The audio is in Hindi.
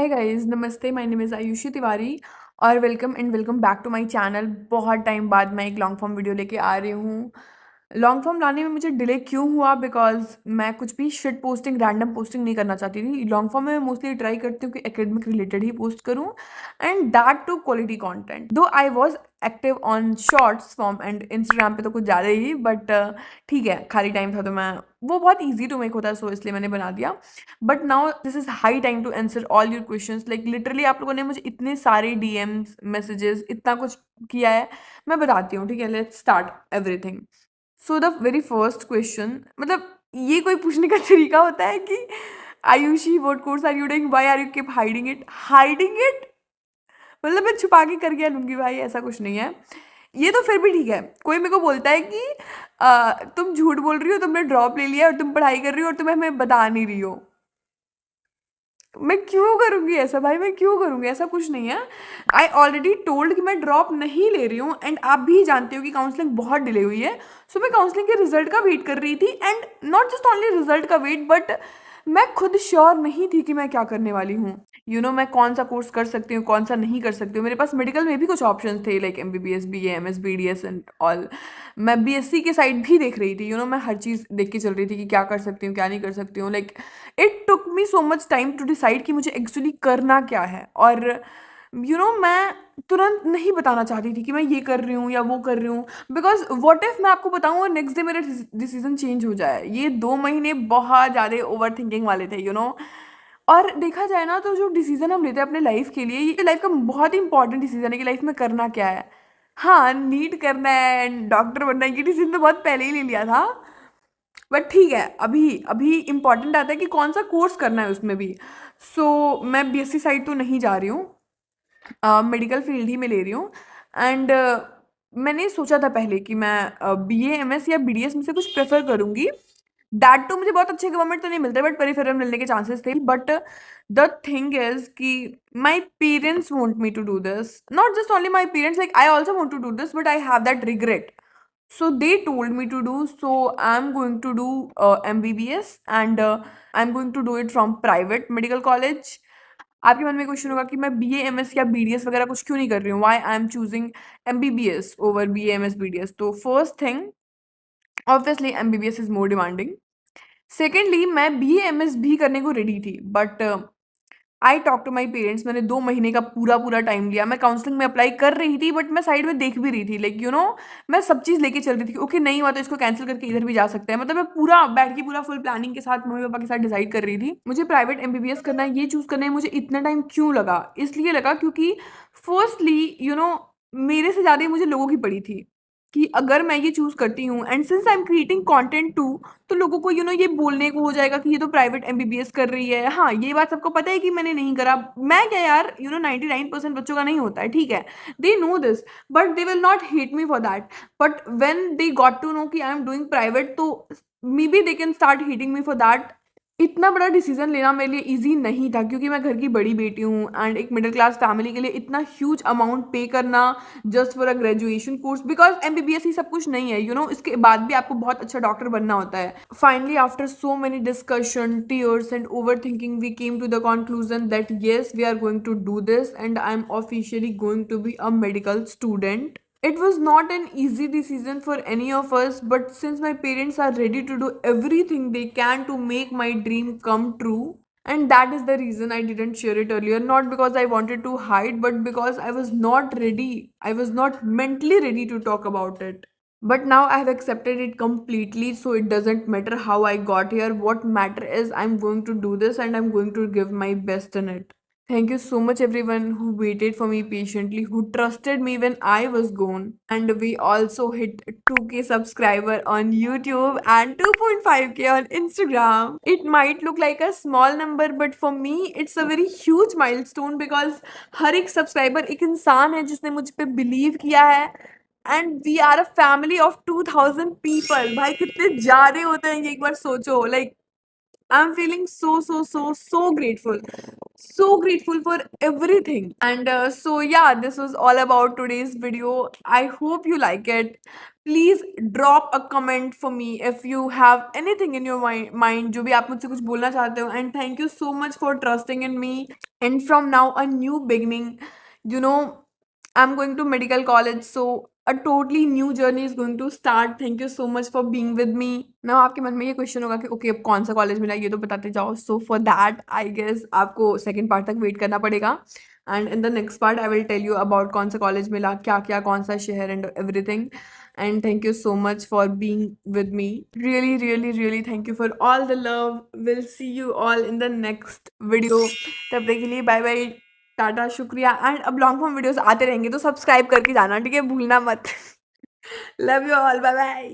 हाय गाइस, नमस्ते। My name is Ayushi Tiwari और welcome back to my channel. बहुत टाइम बाद मैं एक लॉन्ग फॉर्म वीडियो लेके आ रही हूँ। लॉन्ग फॉर्म लाने में मुझे डिले क्यों हुआ? बिकॉज मैं कुछ भी शिट पोस्टिंग, रैंडम पोस्टिंग नहीं करना चाहती थी। लॉन्ग फॉर्म में मैं मोस्टली ट्राई करती हूँ कि एकेडमिक रिलेटेड ही पोस्ट करूँ, and that too quality content. Though I was active on shorts form and Instagram पे तो कुछ ज़्यादा ही, बट ठीक है, खाली टाइम था तो मैं, वो बहुत ईजी टू मेक होता है, सो इसलिए मैंने बना दिया। But now this is high time to answer all your questions. Like literally आप लोगों ने मुझे इतने सारे डीएम्स, मैसेजेस, इतना कुछ किया है। मैं बताती हूँ, ठीक है? Let's start everything. So the very first question, मतलब ये कोई पूछने का तरीका होता है कि Ayushi what course are you doing, why are you keep hiding it? मतलब मैं छुपा के कर क्या लूंगी भाई? ऐसा कुछ नहीं है। ये तो फिर भी ठीक है। कोई मेरे को बोलता है कि तुम झूठ बोल रही हो, तुमने ड्रॉप ले लिया और तुम पढ़ाई कर रही हो और तुम्हें हमें बता नहीं रही हो। मैं क्यों करूंगी ऐसा भाई? मैं क्यों करूंगी ऐसा? कुछ नहीं है। आई ऑलरेडी टोल्ड कि मैं ड्रॉप नहीं ले रही हूँ, एंड आप भी जानते हो कि काउंसलिंग बहुत डिले हुई है। सो मैं काउंसलिंग के रिजल्ट का वेट कर रही थी, and not just only result का वेट, बट मैं खुद श्योर नहीं थी कि मैं क्या करने वाली हूँ। मैं कौन सा कोर्स कर सकती हूँ, कौन सा नहीं कर सकती हूँ। मेरे पास मेडिकल में भी कुछ ऑप्शंस थे, like MBBS, BA, MS, BDS and all. मैं BSc के साइड भी देख रही थी। मैं हर चीज़ देख के चल रही थी कि क्या कर सकती हूँ, क्या नहीं कर सकती हूँ। Like it took me so much time to decide कि मुझे एक्चुअली करना क्या है। और मैं तुरंत नहीं बताना चाहती थी कि मैं ये कर रही हूँ या वो कर रही हूँ, बिकॉज व्हाट इफ मैं आपको बताऊँ और नेक्स्ट डे मेरा डिसीजन चेंज हो जाए। ये 2 महीने बहुत ज़्यादा ओवर थिंकिंग वाले थे। और देखा जाए ना, तो जो डिसीजन हम लेते हैं अपने लाइफ के लिए, ये लाइफ का बहुत ही इंपॉर्टेंट डिसीजन है कि लाइफ में करना क्या है। हाँ, नीट करना है एंड डॉक्टर बनना है, ये डिसीजन तो बहुत पहले ही ले लिया था। बट ठीक है, अभी अभी इम्पॉर्टेंट आता है कि कौन सा कोर्स करना है उसमें भी। मैं BSc साइड तो नहीं जा रही हूँ, मेडिकल फील्ड ही में ले रही हूँ। एंड मैंने सोचा था पहले कि मैं BA, MS या BDS में से कुछ प्रेफर करूंगी। दैट तो मुझे बहुत अच्छे गवर्नमेंट तो नहीं मिलते, बट पेरिफेरल मिलने के चांसेस थे। बट द थिंग इज कि my parents want me to do this, not just only my parents, like I also want to do this, but I have that regret. So they told me to do, so I'm going to do MBBS, and I'm going to do it from private medical college. आपके मन में क्वेश्चन होगा कि मैं BA, MS या BDS वगैरह कुछ क्यों नहीं कर रही हूँ? Why I am choosing MBBS over BA, MS, BDS? तो first thing, obviously MBBS is more demanding. Secondly, मैं BA, MS भी करने को रेडी थी, but I talk to my parents. मैंने 2 महीने का पूरा पूरा टाइम लिया। मैं काउंसलिंग में अप्लाई कर रही थी, बट मैं साइड में देख भी रही थी। लाइक मैं सब चीज़ लेके चल रही थी। ओके, नहीं हुआ तो इसको कैंसिल करके इधर भी जा सकते हैं। मतलब मैं पूरा बैठ के पूरा फुल प्लानिंग के साथ मम्मी पापा के साथ डिसाइड कर रही थी मुझे प्राइवेट MBBS करना है। ये चूज करने में मुझे इतना टाइम क्यों लगा? इसलिए लगा क्योंकि फर्स्टली मेरे से ज़्यादा ही मुझे लोगों की पड़ी थी कि अगर मैं ये चूज करती हूँ, and since I am creating content too, तो लोगों को ये बोलने को हो जाएगा कि ये तो प्राइवेट MBBS कर रही है। हाँ, ये बात सबको पता है कि मैंने नहीं करा। मैं क्या यार, 99% बच्चों का नहीं होता है, ठीक है? They know this, but they will not hate me for that. But when they got to know कि आई एम डूइंग प्राइवेट, तो maybe they can start hating me for that. इतना बड़ा डिसीजन लेना मेरे लिए इजी नहीं था, क्योंकि मैं घर की बड़ी बेटी हूँ, एंड एक मिडिल क्लास फैमिली के लिए इतना ह्यूज अमाउंट पे करना just for a graduation course, because MBBS ही सब कुछ नहीं है। इसके बाद भी आपको बहुत अच्छा डॉक्टर बनना होता है। Finally, after so many discussion, tears and overthinking, we came to the conclusion that yes, we are going to do this, and I am officially going to be a medical student. It was not an easy decision for any of us, but since my parents are ready to do everything they can to make my dream come true, and that is the reason I didn't share it earlier. Not because I wanted to hide, but because I was not ready. I was not mentally ready to talk about it. But now I have accepted it completely, so it doesn't matter how I got here. What matter is I'm going to do this, and I'm going to give my best in it. Thank you so much, everyone who waited for me patiently, who trusted me when I was gone. And we also hit 2K subscriber on YouTube and 2.5K on Instagram. It might look like a small number, but for me, it's a very huge milestone, because हर एक सब्सक्राइबर एक इंसान है जिसने मुझ पे बिलीव किया है, and we are a family of 2000 people. भाई कितने ज्यादा होते हैं ये एक बार सोचो. Like I'm feeling so grateful. So grateful for everything. And so, yeah, this was all about today's video. I hope you like it. Please drop a comment for me if you have anything in your mind जो भी आप मुझसे कुछ बोलना चाहते हो. And thank you so much for trusting in me. And from now, a new beginning. You know, I'm going to medical college, so a totally new journey is going to start. Thank you so much for being with me. Now आपके मन में ये क्वेश्चन होगा कि ओके अब कौन सा कॉलेज मिला ये तो बताते जाओ. So for that I guess आपको सेकंड पार्ट तक वेट करना पड़ेगा. And in the next part I will tell you about कौन सा कॉलेज मिला, क्या क्या, कौन सा शहर and everything. And thank you so much for being with me. Really thank you for all the love. We'll see you all in the next video. तब तक के लिए बाय बाय, टाटा, शुक्रिया. एंड अब लॉन्ग फॉर्म वीडियोस आते रहेंगे तो सब्सक्राइब करके जाना, ठीक है, भूलना मत. Love you all, bye bye.